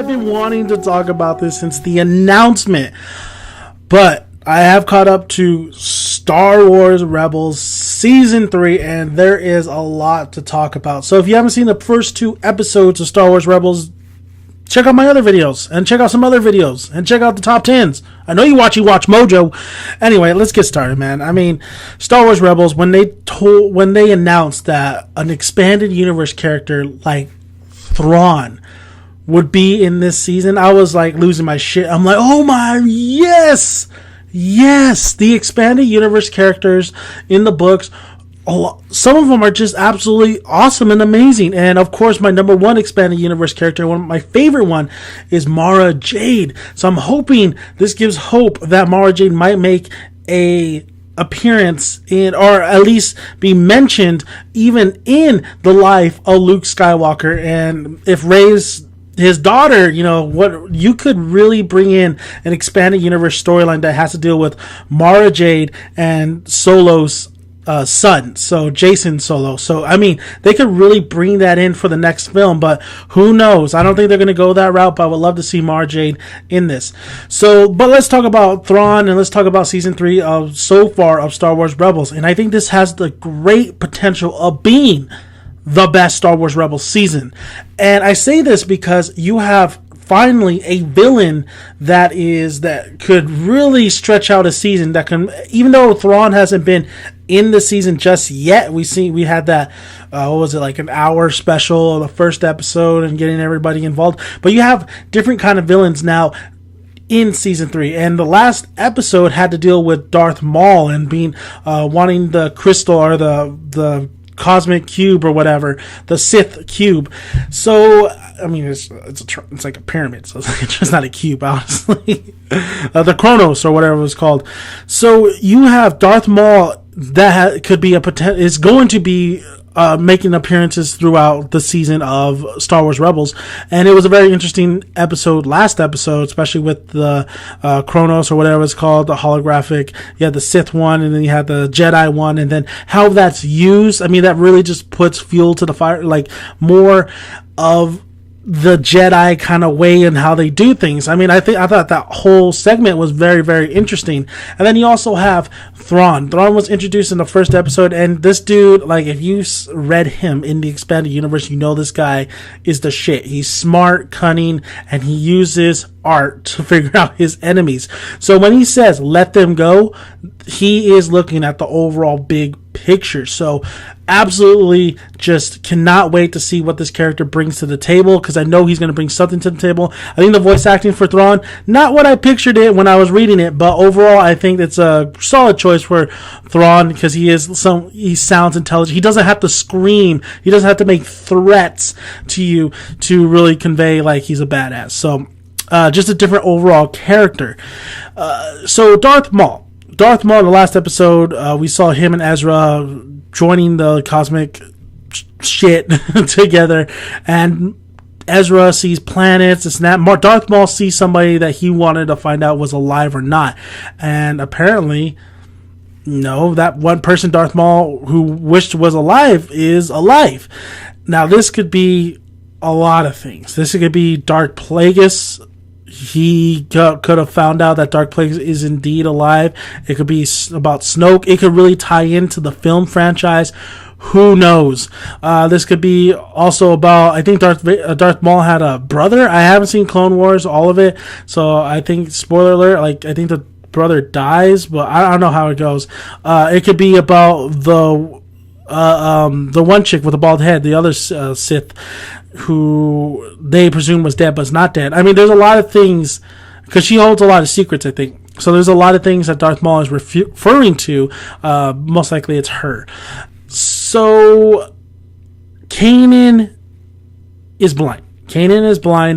I've been wanting to talk about this since the announcement, but I have caught up to Star Wars Rebels Season 3, and there is a lot to talk about. So if you haven't seen the first 2 episodes of Star Wars Rebels, check out my other videos, and check out some other videos, and check out the top 10s. I know you watch Mojo. Anyway, let's get started, man. I mean, Star Wars Rebels, when they announced that an expanded universe character like Thrawn would be in this season, I was like losing my shit. I'm like, oh my, yes, the expanded universe characters in the books. Some of them are just absolutely awesome and amazing. And of course, my number one expanded universe character, one of my favorite one, is Mara Jade. So I'm hoping this gives hope that Mara Jade might make a appearance in, or at least be mentioned even in the life of Luke Skywalker. And if Rey's his daughter, you know, what you could really bring in an expanded universe storyline that has to deal with Mara Jade and Solo's son, so Jacen Solo. So I mean, they could really bring that in for the next film, but who knows? I don't think they're going to go that route, but I would love to see Mara Jade in this. So, but let's talk about Thrawn, and let's talk about season 3 of so far of Star Wars Rebels. And I think this has the great potential of being the best Star Wars Rebels season. And I say this because you have finally a villain that could really stretch out a season, that can, even though Thrawn hasn't been in the season just yet, we had that what was it, like an hour special of the first episode and getting everybody involved, but you have different kind of villains now in season 3, and the last episode had to deal with Darth Maul and being wanting the crystal, or the cosmic cube, or whatever, the Sith cube. So I mean, it's like a pyramid, so it's just not a cube, honestly. The Chronos, or whatever it was called. So you have Darth Maul that could be is going to be making appearances throughout the season of Star Wars Rebels, and it was a very interesting last episode, especially with the Chronos, or whatever it's called, the holographic. You had the Sith one, and then you had the Jedi one, and then how that's used. I mean, that really just puts fuel to the fire, like more of the Jedi kind of way and how they do things. I mean, I thought that whole segment was very, very interesting. And then you also have Thrawn. Thrawn was introduced in the first episode, and this dude, like, if you read him in the expanded universe, you know this guy is the shit. He's smart, cunning, and he uses art to figure out his enemies. So when he says let them go, he is looking at the overall big picture. So absolutely just cannot wait to see what this character brings to the table, because I know he's going to bring something to the table. I think the voice acting for Thrawn, not what I pictured it when I was reading it, but overall I think it's a solid choice for Thrawn, because he sounds intelligent. He doesn't have to scream. He doesn't have to make threats to you to really convey like he's a badass. So just a different overall character. So Darth Maul, the last episode, we saw him and Ezra joining the cosmic shit together, and Ezra sees planets, this and that. Darth Maul sees somebody that he wanted to find out was alive or not, and apparently, no, that one person Darth Maul who wished was alive is alive. Now, this could be a lot of things. This could be Darth Plagueis. He could have found out that Darth Plagueis is indeed alive. It could be about Snoke. It could really tie into the film franchise. Who knows? This could be also about, I think Darth Maul had a brother. I haven't seen Clone Wars, all of it. So I think, spoiler alert, like, I think the brother dies, but I don't know how it goes. It could be about the one chick with the bald head, the other Sith, who they presume was dead, but is not dead. I mean, there's a lot of things, because she holds a lot of secrets, I think. So there's a lot of things that Darth Maul is referring to. Most likely it's her. So Kanan is blind.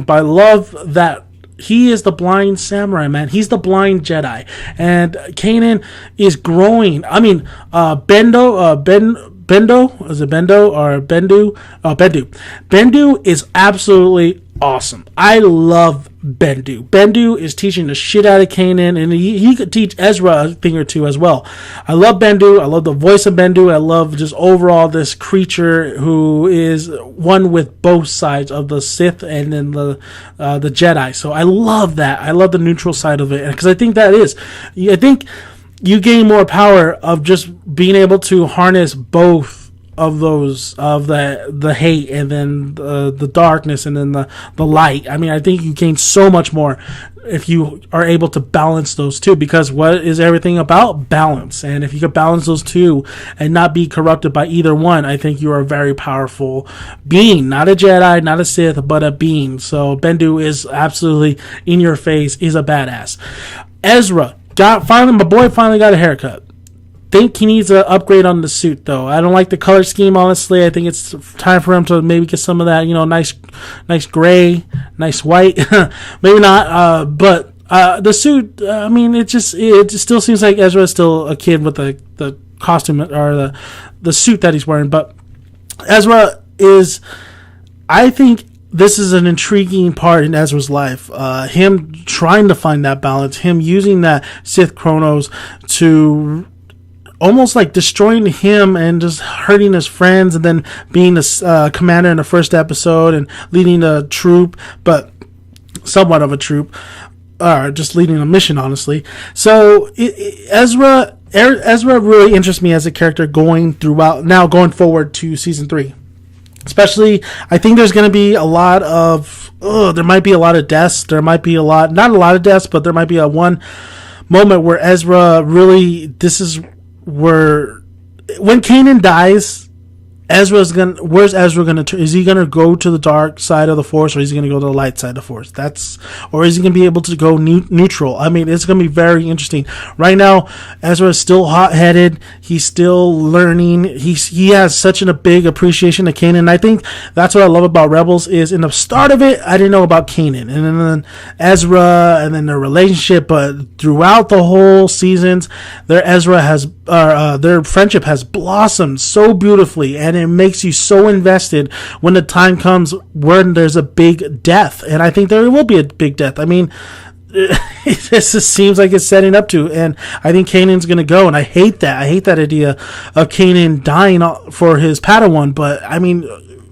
But I love that he is the blind samurai, man. He's the blind Jedi. And Kanan is growing. I mean, Bendu is absolutely awesome. I love Bendu. Bendu is teaching the shit out of Kanan, and he could teach Ezra a thing or two as well. I love Bendu. I love the voice of Bendu. I love just overall this creature who is one with both sides of the Sith and then the Jedi. So I love that. I love the neutral side of it, because I think I think you gain more power of just being able to harness both of those, of the hate and then the darkness and then the light. I mean, I think you gain so much more if you are able to balance those two, because what is everything about? Balance. And if you could balance those two and not be corrupted by either one, I think you are a very powerful being. Not a Jedi, not a Sith, but a being. So Bendu is absolutely in your face. He's a badass. Ezra my boy finally got a haircut. Think he needs an upgrade on the suit, though. I don't like the color scheme, honestly. I think it's time for him to maybe get some of that, nice gray, nice white. Maybe not, but the suit, I mean, it just still seems like Ezra is still a kid with the costume or the suit that he's wearing. But Ezra is, I think, this is an intriguing part in Ezra's life. Him trying to find that balance, him using that Sith Chronos to almost like destroying him and just hurting his friends, and then being a commander in the first episode and leading a troop, but somewhat of a troop, or just leading a mission, honestly. So Ezra really interests me as a character going forward to season 3. Especially, I think there's going to be a lot of, there might be a lot of deaths. There might be not a lot of deaths, but there might be one moment where Ezra really, this is where, when Kanan dies, where's Ezra gonna turn? Is he gonna go to the dark side of the Force, or is he gonna go to the light side of the Force? Or is he gonna be able to go neutral? I mean, it's gonna be very interesting. Right now, Ezra is still hot-headed. He's still learning. He has such a big appreciation of Kanan. And I think that's what I love about Rebels is in the start of it, I didn't know about Kanan, and then Ezra, and then their relationship. But throughout the whole seasons, their friendship has blossomed so beautifully, and it makes you so invested when the time comes when there's a big death. And I think there will be a big death. I mean, it just seems like it's setting up to, and I think Kanan's going to go, and I hate that. I hate that idea of Kanan dying for his Padawan,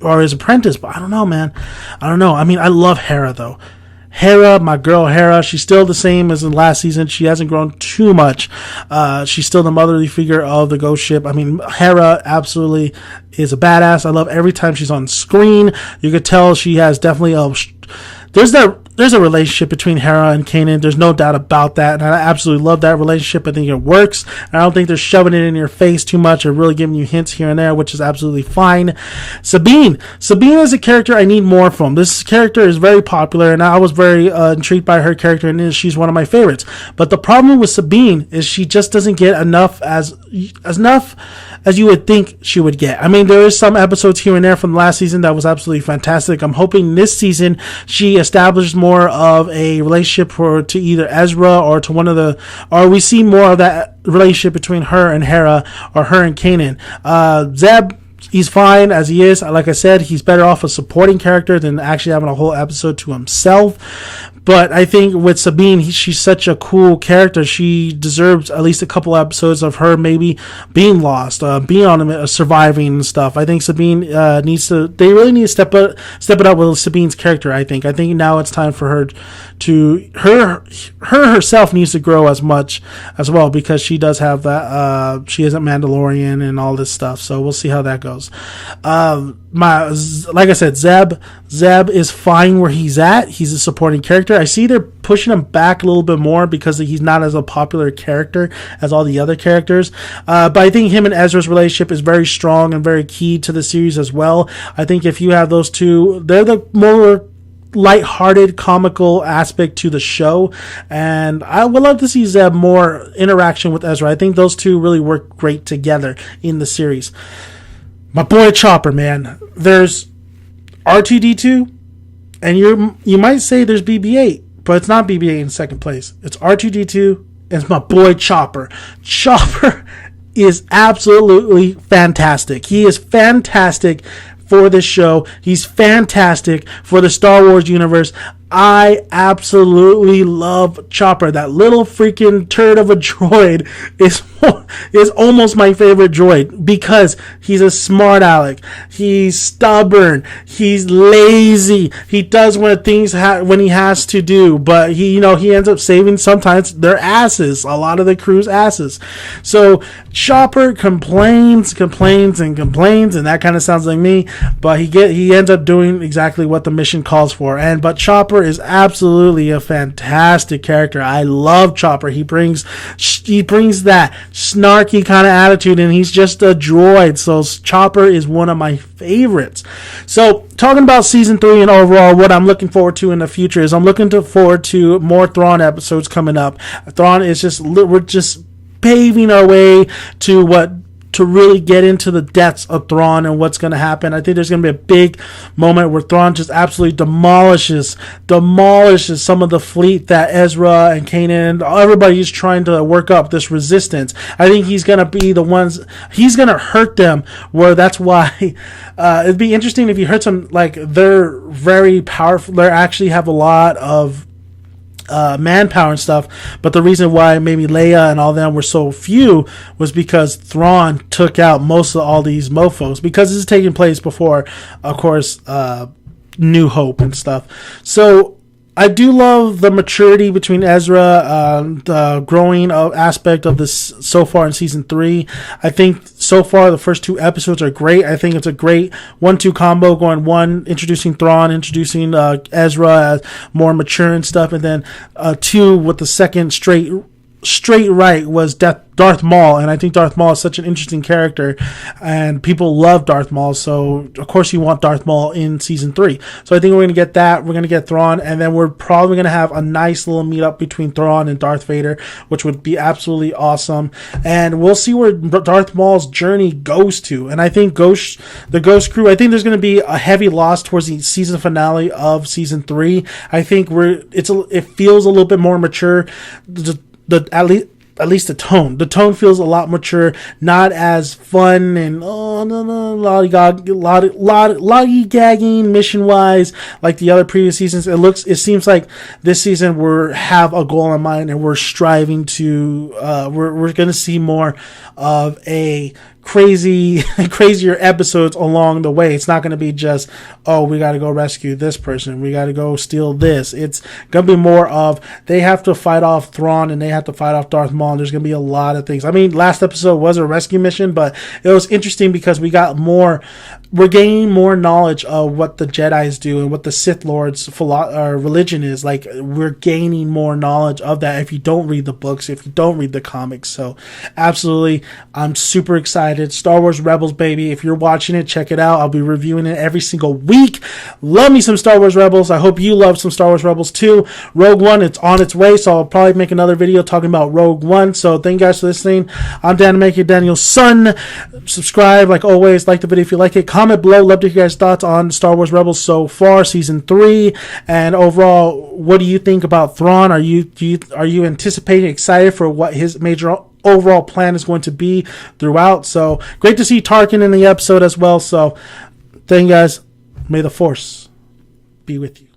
or his apprentice, but I don't know, man. I don't know. I mean, I love Hera, though. Hera, my girl Hera, she's still the same as in last season. She hasn't grown too much. She's still the motherly figure of the Ghost Ship. I mean, Hera absolutely is a badass. I love every time she's on screen. You could tell she has definitely there's a relationship between Hera and Kanan. There's no doubt about that. And I absolutely love that relationship. I think it works. And I don't think they're shoving it in your face too much or really giving you hints here and there, which is absolutely fine. Sabine is a character I need more from. This character is very popular, and I was very intrigued by her character, and she's one of my favorites. But the problem with Sabine is she just doesn't get enough as you would think she would get. I mean, there is some episodes here and there from last season that was absolutely fantastic. I'm hoping this season she establishes more of a relationship to either Ezra or we see more of that relationship between her and Hera, or her and Kanan. Zeb, he's fine as he is. Like I said, he's better off a supporting character than actually having a whole episode to himself. But I think with Sabine, she's such a cool character. She deserves at least a couple episodes of her maybe being lost, being on surviving and stuff. I think Sabine they really need to step it up with Sabine's character. I think now it's time for her herself needs to grow as much as well, because she does have that. She isn't Mandalorian and all this stuff. So we'll see how that goes. Like I said, Zeb is fine where he's at. He's a supporting character. I see they're pushing him back a little bit more because he's not as a popular character as all the other characters. But I think him and Ezra's relationship is very strong and very key to the series as well. I think if you have those two, they're the more light-hearted, comical aspect to the show, and I would love to see Zeb more interaction with Ezra. I think those two really work great together in the series. My boy Chopper, man. There's R2-D2, and you might say there's BB-8, but it's not BB-8 in second place. It's R2-D2, and it's my boy Chopper. Chopper is absolutely fantastic. He is fantastic for this show. He's fantastic for the Star Wars universe. I absolutely love Chopper. That little freaking turd of a droid is almost my favorite droid because he's a smart aleck. He's stubborn. He's lazy. He does when he has to do, but he ends up saving sometimes their asses, a lot of the crew's asses. So Chopper complains, and that kind of sounds like me, but he ends up doing exactly what the mission calls for. But Chopper is absolutely a fantastic character. I love Chopper. He brings that snarky kind of attitude, and he's just a droid. So Chopper is one of my favorites. So talking about season 3 and overall what I'm looking forward to in the future is I'm looking forward to more Thrawn episodes coming up. Thrawn is we're just paving our way to really get into the depths of Thrawn and what's going to happen. I think there's going to be a big moment where Thrawn just absolutely demolishes some of the fleet that Ezra and Kanan, everybody's trying to work up this resistance. I think he's going to be he's going to hurt them, where that's why it'd be interesting if you heard some, like, they're very powerful. They actually have a lot of manpower and stuff, but the reason why maybe Leia and all them were so few was because Thrawn took out most of all these mofos, because this is taking place before, of course, New Hope and stuff. So I do love the maturity between Ezra, the growing aspect of this so far in season 3. I think so far the first 2 episodes are great. I think it's a great 1-2 combo, going 1, introducing Thrawn, introducing Ezra as more mature and stuff, and then 2 with the second straight right was Darth Maul, and I think Darth Maul is such an interesting character, and people love Darth Maul, so of course you want Darth Maul in season 3. So I think we're going to get that, we're going to get Thrawn, and then we're probably going to have a nice little meetup between Thrawn and Darth Vader, which would be absolutely awesome, and we'll see where Darth Maul's journey goes to. And I think the Ghost crew, I think there's going to be a heavy loss towards the season finale of season 3. I think it feels a little bit more mature. At least the tone feels a lot mature, not as fun and lollygagging mission wise like the other previous seasons. It seems like this season we have a goal in mind, and we're striving to we're going to see more of a crazier episodes along the way. It's not going to be just, oh, we got to go rescue this person, we got to go steal this. It's going to be more of, they have to fight off Thrawn and they have to fight off Darth Maul. There's going to be a lot of things. I mean, last episode was a rescue mission, but it was interesting because we're gaining more knowledge of what the Jedis do and what the Sith Lord's religion is. Like, we're gaining more knowledge of that if you don't read the books, if you don't read the comics. So absolutely, I'm super excited. Star Wars Rebels, baby. If you're watching it, check it out. I'll be reviewing it every single week. Love me some Star Wars Rebels. I hope you love some Star Wars Rebels too. Rogue One, it's on its way, so I'll probably make another video talking about Rogue One. So thank you guys for listening. I'm Dan Maker, Daniel's son. Subscribe, like always. Like the video if you like it. Comment below. Love to hear your guys' thoughts on Star Wars Rebels so far, season 3, and overall, what do you think about Thrawn? Are you anticipating, excited for what his major overall plan is going to be throughout? So great to see Tarkin in the episode as well. So thank you guys. May the Force be with you.